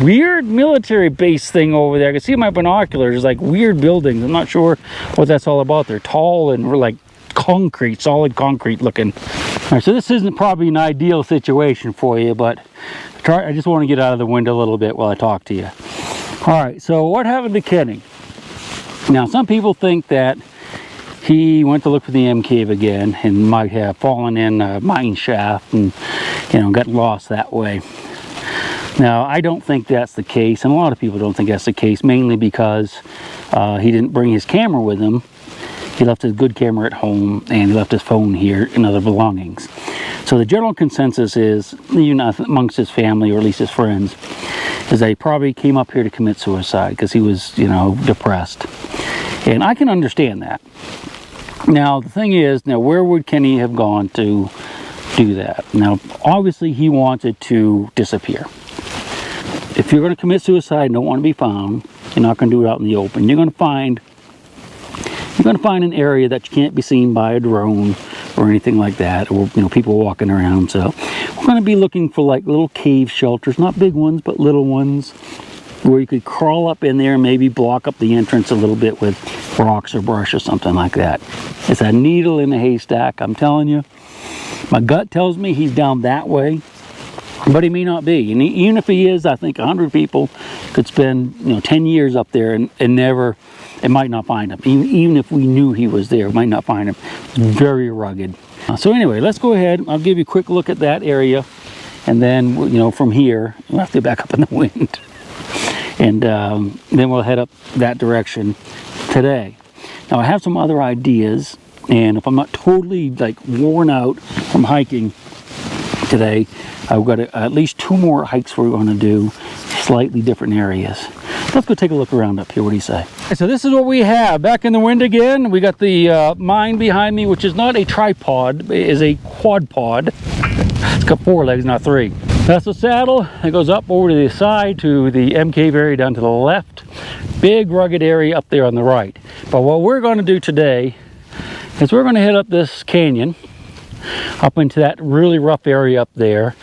weird military base thing over there. I can see my binoculars, like weird buildings. I'm not sure what that's all about. They're tall and we're like concrete, solid concrete looking. All right, so this isn't probably an ideal situation for you, but I just want to get out of the wind a little bit while I talk to you. All right, so what happened to Kenny? Now, some people think that he went to look for the M cave again and might have fallen in a mine shaft and, you know, got lost that way. Now, I don't think that's the case, and a lot of people don't think that's the case, mainly because he didn't bring his camera with him. He left his good camera at home, and he left his phone here and other belongings. So the general consensus is, even amongst his family, or at least his friends, is that he probably came up here to commit suicide because he was, you know, depressed. And I can understand that. Now, the thing is, now where would Kenny have gone to do that? Now, obviously, he wanted to disappear. If you're going to commit suicide and don't want to be found, you're not going to do it out in the open. You're going to find an area that you can't be seen by a drone or anything like that, or, you know, people walking around. So we're going to be looking for like little cave shelters, not big ones, but little ones, where you could crawl up in there and maybe block up the entrance a little bit with rocks or brush or something like that. It's a needle in a haystack, I'm telling you. My gut tells me he's down that way, but he may not be. And even if he is, I think 100 people could spend, you know, 10 years up there and never, it might not find him. Even if we knew he was there, we might not find him. It's very rugged. So anyway, let's go ahead. I'll give you a quick look at that area, and then, you know, from here, we'll have to back up in the wind. And then we'll head up that direction today. Now, I have some other ideas, and if I'm not totally like worn out from hiking today, I've got at least 2 more hikes we're going to do, slightly different areas. Let's go take a look around up here. What do you say? So this is what we have. Back in the wind again. We got the mine behind me, which is not a tripod, it is a quad pod. It's got 4 legs, not 3. That's the saddle. It goes up over to the side to the M cave area down to the left. Big rugged area up there on the right. But what we're going to do today is we're going to head up this canyon, up into that really rough area up there,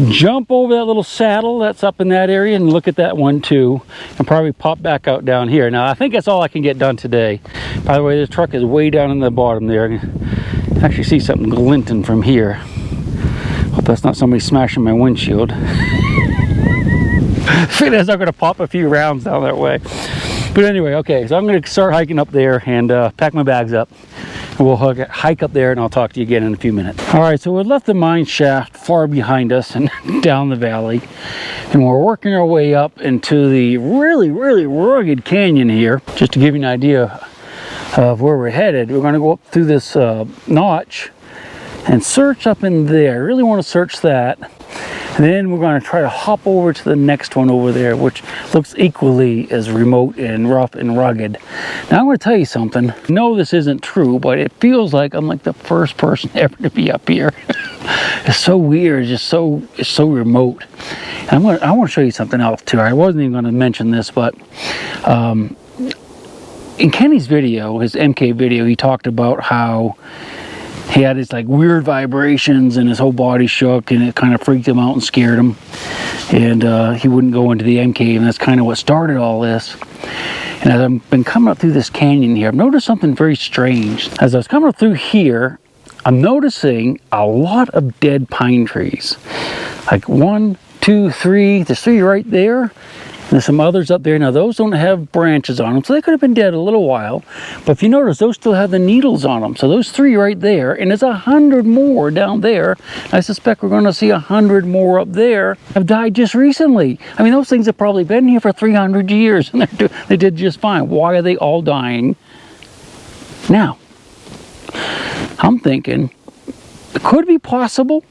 jump over that little saddle that's up in that area and look at that one too, and probably pop back out down here. Now, I think that's all I can get done today. By the way, this truck is way down in the bottom there. I can actually see something glinting from here. Hope that's not somebody smashing my windshield. That's not going to pop a few rounds down that way. But anyway, okay, so I'm going to start hiking up there and pack my bags up. And we'll hike up there, and I'll talk to you again in a few minutes. All right, so we left the mine shaft far behind us and down the valley. And we're working our way up into the really, really rugged canyon here. Just to give you an idea of where we're headed, we're going to go up through this notch and search up in there. I really want to search that. And then we're going to try to hop over to the next one over there, which looks equally as remote and rough and rugged. Now, I'm going to tell you something. No, this isn't true, but it feels like I'm like the first person ever to be up here. It's so weird. It's so remote. And I want to show you something else too. I wasn't even going to mention this, but in Kenny's video, his MK video, he talked about how he had his like weird vibrations and his whole body shook, and it kind of freaked him out and scared him, and he wouldn't go into the M cave, and that's kind of what started all this. And as I've been coming up through this canyon here, I've noticed something very strange. As I was coming up through here, I'm noticing a lot of dead pine trees, like 1, 2, 3. There's 3 right there. There's some others up there. Now, those don't have branches on them, so they could have been dead a little while. But if you notice, those still have the needles on them. So those 3 right there, and there's 100 more down there. I suspect we're going to see 100 more up there have died just recently. I mean, those things have probably been here for 300 years, and they did just fine. Why are they all dying now? I'm thinking it could be possible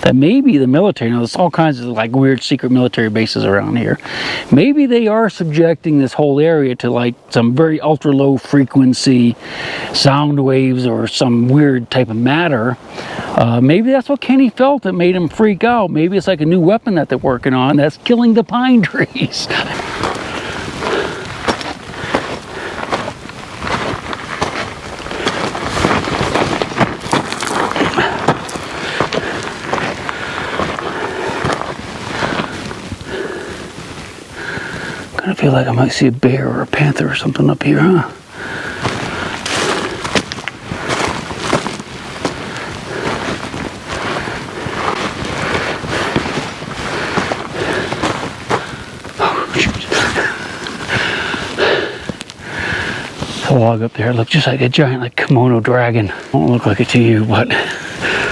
that maybe the military, now there's all kinds of like weird secret military bases around here, maybe they are subjecting this whole area to like some very ultra low frequency sound waves or some weird type of matter. Maybe that's what Kenny felt that made him freak out. Maybe it's like a new weapon that they're working on that's killing the pine trees. I feel like I might see a bear or a panther or something up here, huh? The log up there looked just like a giant, like kimono dragon. Won't look like it to you, but I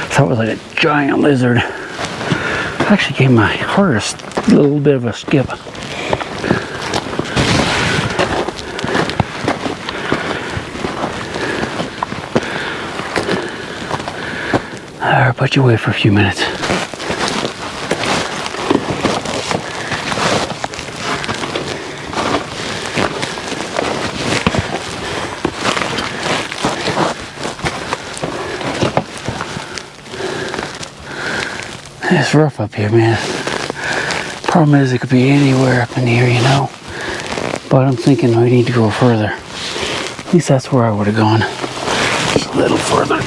thought it was like a giant lizard. Actually gave my hardest a little bit of a skip. I'll put you away for a few minutes. It's rough up here, man. Problem is, it could be anywhere up in here, you know. But I'm thinking we need to go further. At least that's where I would have gone. Just a little further.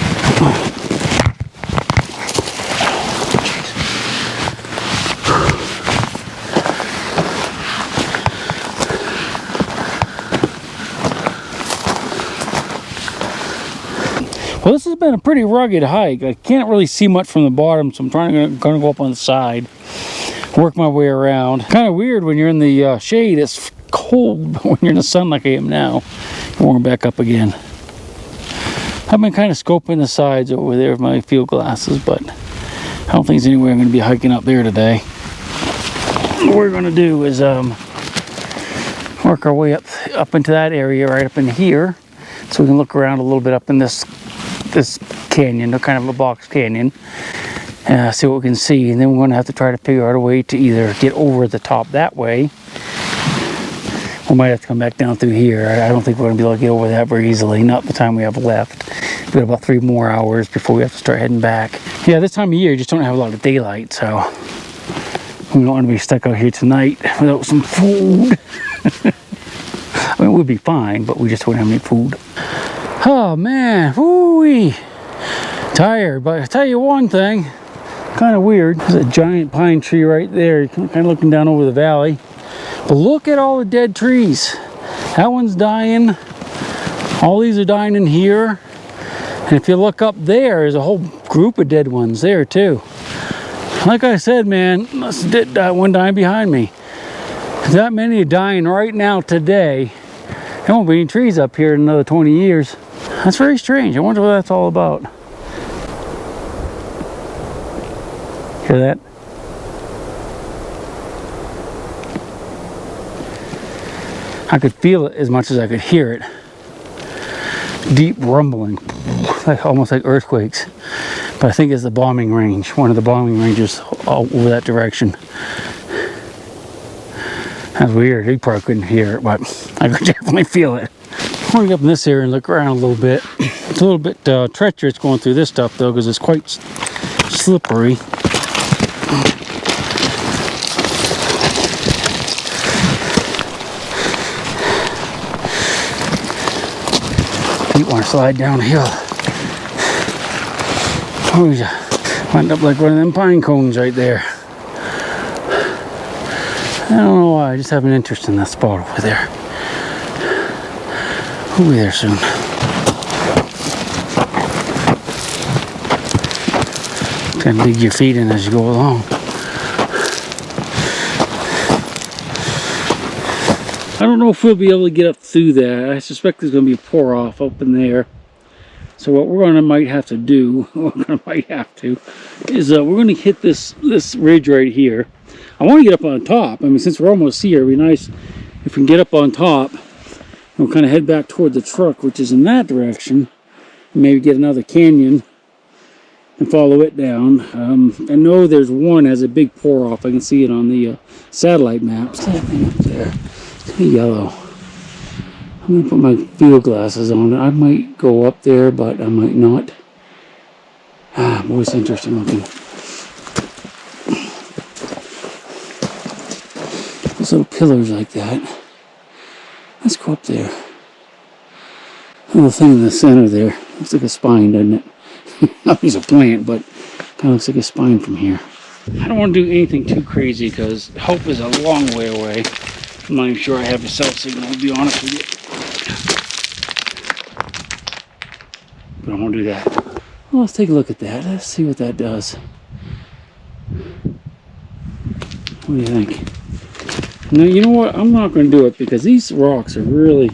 Well, this has been a pretty rugged hike. I can't really see much from the bottom, so I'm going to go up on the side, work my way around. Kind of weird when you're in the shade. It's cold, but when you're in the sun like I am now, warm back up again. I've been kind of scoping the sides over there with my field glasses, but I don't think there's anywhere I'm going to be hiking up there today. What we're going to do is work our way up into that area, right up in here, so we can look around a little bit up in this canyon, kind of a box canyon, see what we can see, and then we're going to have to try to figure out a way to either get over the top that way. We might have to come back down through here. I don't think we're going to be able to get over that very easily, not the time we have left. We've got about 3 more hours before we have to start heading back. Yeah, this time of year you just don't have a lot of daylight, so we don't want to be stuck out here tonight without some food. I mean, we'd be fine, but we just wouldn't have any food. Oh man, woo-wee. Tired, but I tell you one thing, kind of weird. There's a giant pine tree right there, kind of looking down over the valley. But look at all the dead trees. That one's dying. All these are dying in here. And if you look up there, there's a whole group of dead ones there too. Like I said, man, that one dying behind me. That many are dying right now today. There won't be any trees up here in another 20 years. That's very strange. I wonder what that's all about. Hear that? I could feel it as much as I could hear it. Deep rumbling, like almost like earthquakes. But I think it's the bombing range. One of the bombing ranges over that direction. That's weird. You probably couldn't hear it, but I could definitely feel it. I'm going to go up in this area and look around a little bit. It's a little bit treacherous going through this stuff though, because it's quite slippery. Feet want to slide downhill. Oh, yeah. Wind up like one of them pine cones right there. I don't know why, I just have an interest in that spot over there. We'll be there soon. Gotta dig your feet in as you go along. I don't know if we'll be able to get up through that. I suspect there's going to be a pour off up in there. So what we're gonna might have to do, is we're gonna hit this ridge right here. I want to get up on top. I mean, since we're almost here, it'd be nice if we can get up on top. We'll kind of head back toward the truck, which is in that direction. Maybe get another canyon and follow it down. I know there's one has a big pour off. I can see it on the satellite maps. That thing up there, it's kind of yellow. I'm gonna put my field glasses on. I might go up there, but I might not. Boy, it's interesting looking. Those little pillars like that. Let's go up there. Little thing in the center there. Looks like a spine, doesn't it? Not piece of plant, but kind of looks like a spine from here. I don't want to do anything too crazy because hope is a long way away. I'm not even sure I have a cell signal, to be honest with you. But I won't do that. Well, let's take a look at that. Let's see what that does. What do you think? No, you know what? I'm not going to do it because these rocks are really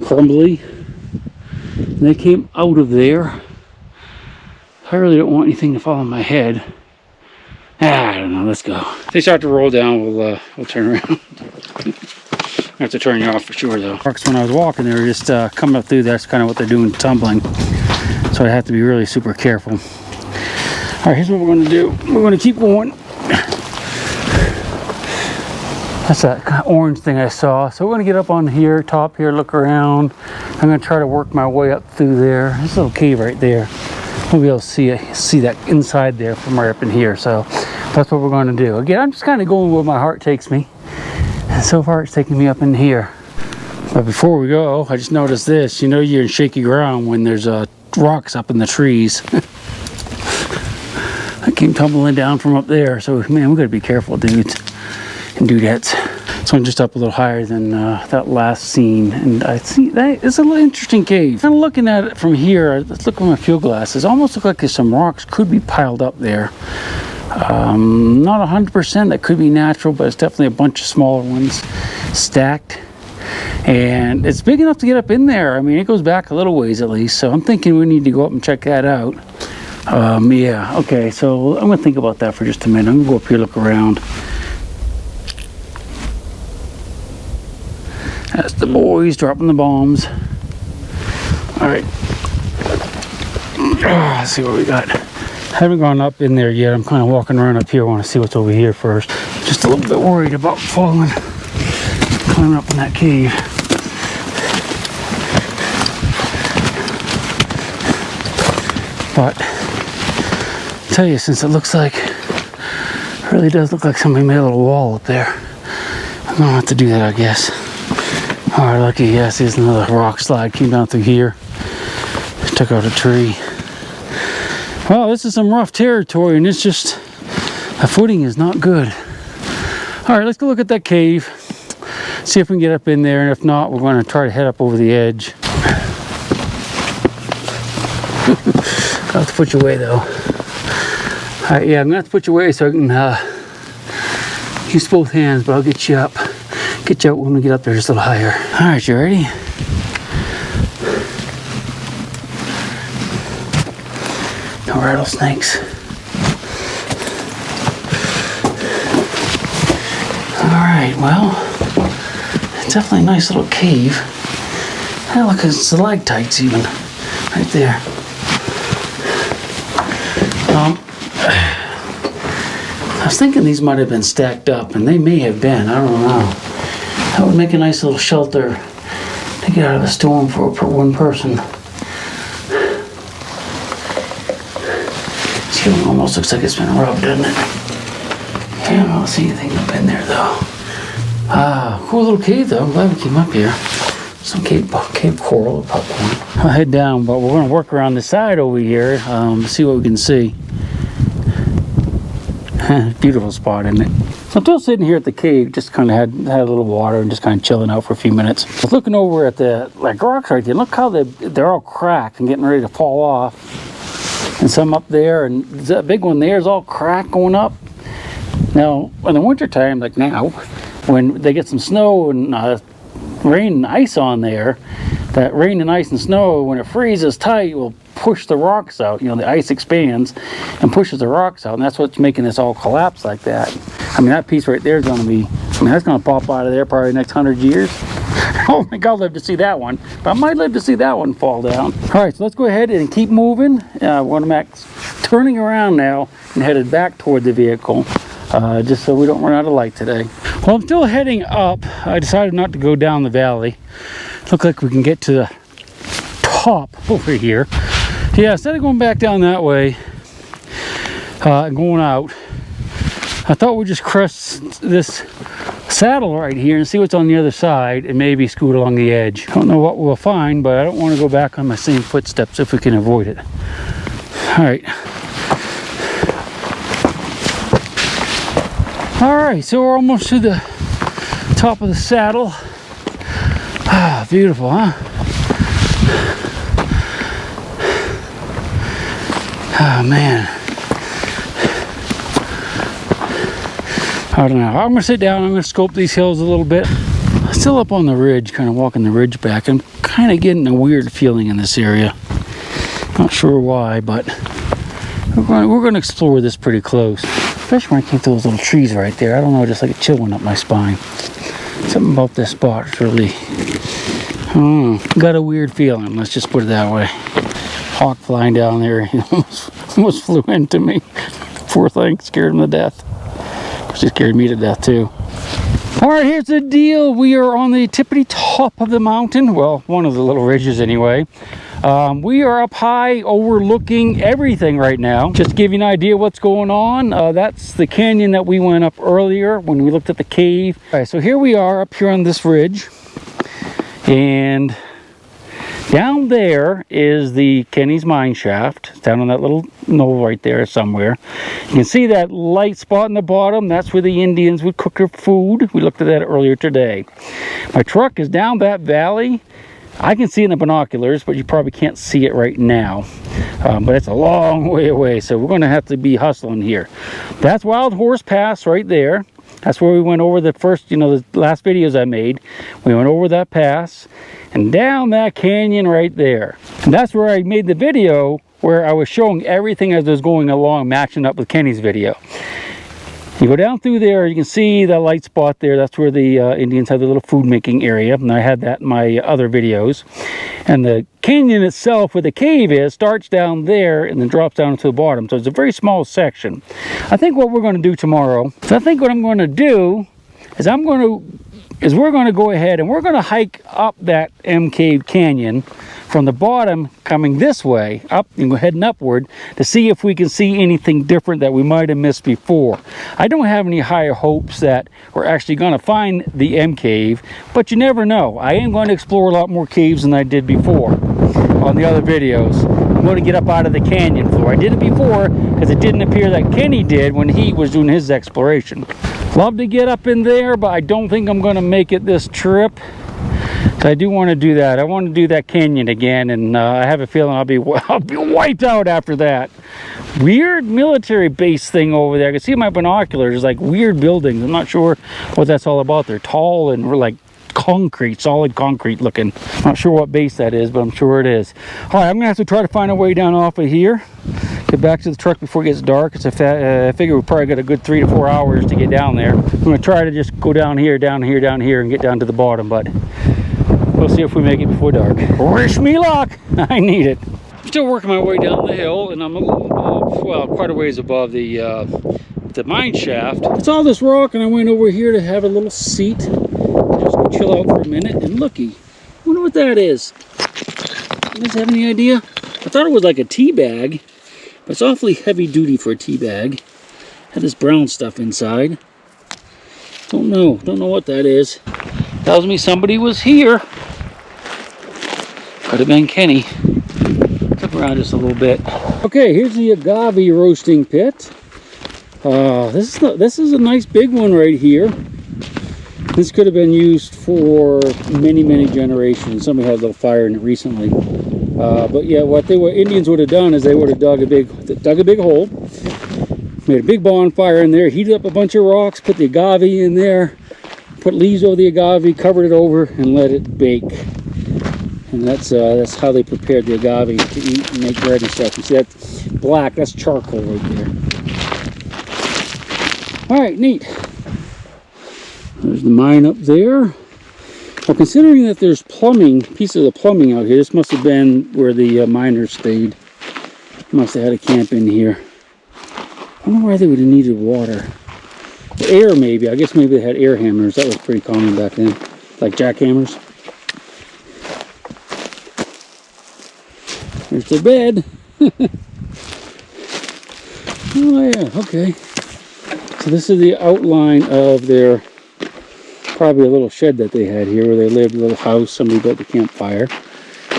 crumbly. And they came out of there. I really don't want anything to fall on my head. I don't know. Let's go. If they start to roll down, we'll turn around. I have to turn you off for sure, though. Rocks, when I was walking, they were just coming up through. That's kind of what they're doing, tumbling. So I have to be really super careful. All right, here's what we're going to do. We're going to keep going. That's that kind of orange thing I saw. So we're going to get up on here, top here, look around. I'm going to try to work my way up through there. There's a little cave right there. We'll be able to see that inside there from right up in here. So that's what we're going to do. Again, I'm just kind of going where my heart takes me. And so far it's taking me up in here. But before we go, I just noticed this. You know you're in shaky ground when there's rocks up in the trees. I came tumbling down from up there. So, man, we got to be careful, dudes and dudettes. So I'm just up a little higher than that last scene, and I see that it's a little interesting cave. I'm looking at it from here. Let's look with my field glasses. Almost look like there's some rocks could be piled up there. Not 100%. That could be natural, but it's definitely a bunch of smaller ones stacked. And it's big enough to get up in there. I mean, it goes back a little ways at least. So I'm thinking we need to go up and check that out. Yeah. Okay. So I'm gonna think about that for just a minute. I'm gonna go up here, look around. That's the boys dropping the bombs. All right. Let's see what we got. I haven't gone up in there yet. I'm kind of walking around up here. I want to see what's over here first. Just a little bit worried about falling, climbing up in that cave. But I'll tell you, since it looks like, it really does look like somebody made a little wall up there. I'm gonna have to do that, I guess. All right, lucky, yes, here's another rock slide. Came down through here, took out a tree. Well, this is some rough territory, and it's just, the footing is not good. All right, let's go look at that cave, see if we can get up in there, and if not, we're going to try to head up over the edge. I'll have to put you away, though. All right, yeah, I'm going to have to put you away so I can use both hands, but I'll get you up. Get you out when we get up there just a little higher. All right, you ready? No rattlesnakes. All right, well, it's definitely a nice little cave. Hey, look, it's stalactites even right there. I was thinking these might have been stacked up, and they may have been. I don't know. That would make a nice little shelter to get out of the storm for one person. See, it almost looks like it's been rubbed, doesn't it? Yeah, I don't see anything up in there, though. Ah, cool little cave, though. I'm glad we came up here. Some cave coral or popcorn. I'll head down, but we're going to work around the side over here, see what we can see. Beautiful spot, isn't it? So I'm still sitting here at the cave, just kind of had a little water and just kind of chilling out for a few minutes. I was looking over at the rocks right there. Look how they're all cracked and getting ready to fall off. And some up there, and that big one there is all cracked going up. Now, in the wintertime, like now, when they get some snow and rain and ice on there, that rain and ice and snow, when it freezes tight, will push the rocks out. You know, the ice expands and pushes the rocks out, and that's what's making this all collapse like that. I mean, that piece right there is going to be, that's going to pop out of there probably the next 100 years. I don't think I'll live to see that one, but I might live to see that one fall down. All right, so let's go ahead and keep moving. When I'm turning around now and headed back toward the vehicle, just so we don't run out of light today. Well, I'm still heading up. I decided not to go down the valley. Look like we can get to the top over here. Yeah, instead of going back down that way and going out, I thought we'd just crest this saddle right here and see what's on the other side and maybe scoot along the edge. I don't know what we'll find, but I don't want to go back on my same footsteps if we can avoid it. All right. All right, so we're almost to the top of the saddle. Ah, beautiful, huh? Oh man. I don't know. I'm gonna sit down, I'm gonna scope these hills a little bit. Still up on the ridge, kind of walking the ridge back. I'm kind of getting a weird feeling in this area. Not sure why, but we're going to explore this pretty close. Especially when I came to those little trees right there. I don't know, just like a chill went up my spine. Something about this spot is really, I don't know, got a weird feeling. Let's just put it that way. Hawk flying down there, he almost flew into me. Poor thing, scared him to death. Of course, he scared me to death too. All right, here's the deal. We are on the tippity top of the mountain. Well, one of the little ridges anyway. We are up high overlooking everything right now. Just to give you an idea what's going on, that's the canyon that we went up earlier when we looked at the cave. All right, so here we are up here on this ridge. And down there is the Kenny's mine shaft. It's down on that little knoll right there somewhere. You can see that light spot in the bottom. That's where the Indians would cook their food. We looked at that earlier today. My truck is down that valley. I can see it in the binoculars, but you probably can't see it right now. But it's a long way away, so we're going to have to be hustling here. That's Wild Horse Pass right there. That's where we went over the first, the last videos I made. We went over that pass and down that canyon right there. And that's where I made the video where I was showing everything as I was going along, matching up with Kenny's video. You go down through there, you can see that light spot there. That's where the Indians have the little food making area. And I had that in my other videos. And the canyon itself, where the cave is, starts down there and then drops down to the bottom. So it's a very small section. I think what we're going to do tomorrow, we're going to go ahead and we're going to hike up that M Cave Canyon from the bottom, coming this way up and heading upward to see if we can see anything different that we might have missed before. I don't have any higher hopes that we're actually going to find the M Cave, but you never know. I am going to explore a lot more caves than I did before on the other videos. I'm going to get up out of the canyon floor. I did it before because it didn't appear that Kenny did when he was doing his exploration. Love to get up in there, but I don't think I'm going to make it this trip. I do want to do that. I want to do that canyon again, and I have a feeling I'll be wiped out after that. Weird military base thing over there. I can see my binoculars, like weird buildings. I'm not sure what that's all about. They're tall and like concrete, solid concrete looking. Not sure what base that is, but I'm sure it is. All right, I'm gonna have to try to find a way down off of here. Get back to the truck before it gets dark. I figure we probably got a good 3 to 4 hours to get down there. I'm gonna try to just go down here, and get down to the bottom, but we'll see if we make it before dark. Wish me luck. I need it. I'm still working my way down the hill, and I'm a little above, well, quite a ways above the mine shaft. It's all this rock, and I went over here to have a little seat. Just go chill out for a minute, and looky. I wonder what that is. You guys have any idea? I thought it was like a tea bag, but it's awfully heavy duty for a tea bag. Had this brown stuff inside. Don't know what that is. Tells me somebody was here. Could have been Kenny. Come around just a little bit. Okay, here's the agave roasting pit. This is a nice big one right here. This could have been used for many generations. Somebody had a little fire in it recently. But yeah, what Indians would have done is they would have dug a big hole, made a big bonfire in there, heated up a bunch of rocks, put the agave in there, put leaves over the agave, covered it over, and let it bake. And that's how they prepared the agave to eat and make bread and stuff. You see that black? That's charcoal right there. All right, neat. There's the mine up there. Well, considering that there's pieces of plumbing out here, this must have been where the miners stayed. Must have had a camp in here. I wonder why they would have needed water. Air, maybe. I guess maybe they had air hammers. That was pretty common back then. Like jackhammers. There's their bed. Oh yeah, okay. So this is the outline of their, probably a little shed that they had here where they lived, a little house, somebody built a campfire.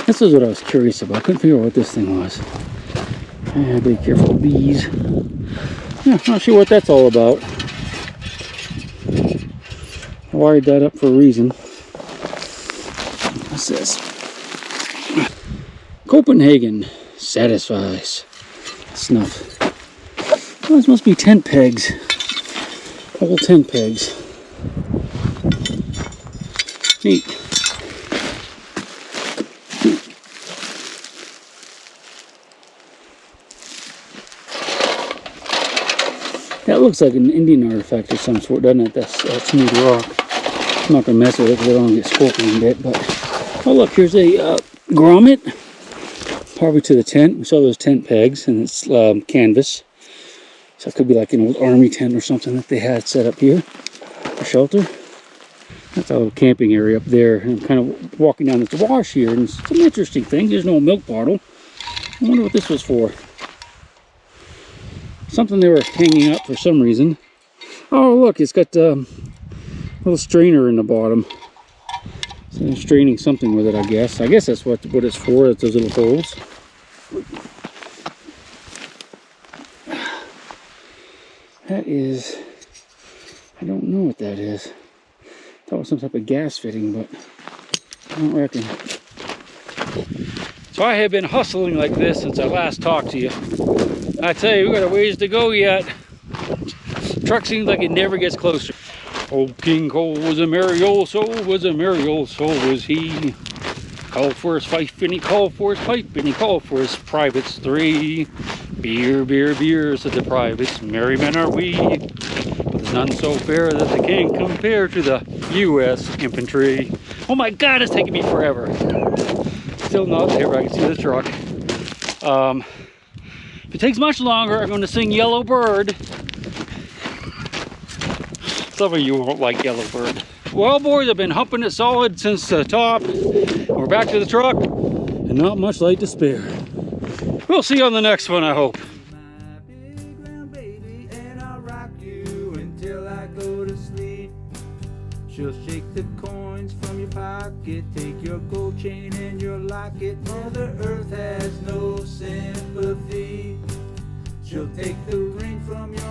This is what I was curious about. I couldn't figure out what this thing was. Yeah, be careful of bees. Yeah, not sure what that's all about. wired that up for a reason. What's this? Copenhagen satisfies. Snuff. Oh, this must be tent pegs. Whole tent pegs. Neat. That looks like an Indian artifact of some sort, doesn't it? That's smooth rock. I'm not going to mess with it because I don't want to get scorpion bit. But oh look, here's a grommet. Probably to the tent. We saw those tent pegs, and it's canvas. So it could be like an old army tent or something that they had set up here for shelter. That's a little camping area up there. And I'm kind of walking down this wash here, and it's some interesting thing. There's no milk bottle. I wonder what this was for. Something they were hanging up for some reason. Oh look, it's got a little strainer in the bottom. So they're straining something with it, I guess. I guess that's what it's for, that's those little holes. That is, I don't know what that is. I thought it was some type of gas fitting, but I don't reckon. So I have been hustling like this since I last talked to you. I tell you, we got a ways to go yet. Truck seems like it never gets closer. Old King Cole was a merry old soul, was a merry old soul was he. Called for his fife and he called for his pipe and he called for his privates 3. Beer, beer, beer, said the privates, merry men are we. But there's none so fair that they can't compare to the U.S. infantry. Oh my God, it's taking me forever. Still not there, I can see the truck. If it takes much longer, I'm going to sing Yellow Bird. Some of you won't like Yellow Bird. Well, boys, I've been humping it solid since the top. We're back to the truck, and not much light to spare. We'll see you on the next one, I hope. She'll shake the coins from your pocket, take your gold chain and your locket. Mother Earth has no sympathy. She'll take the ring from your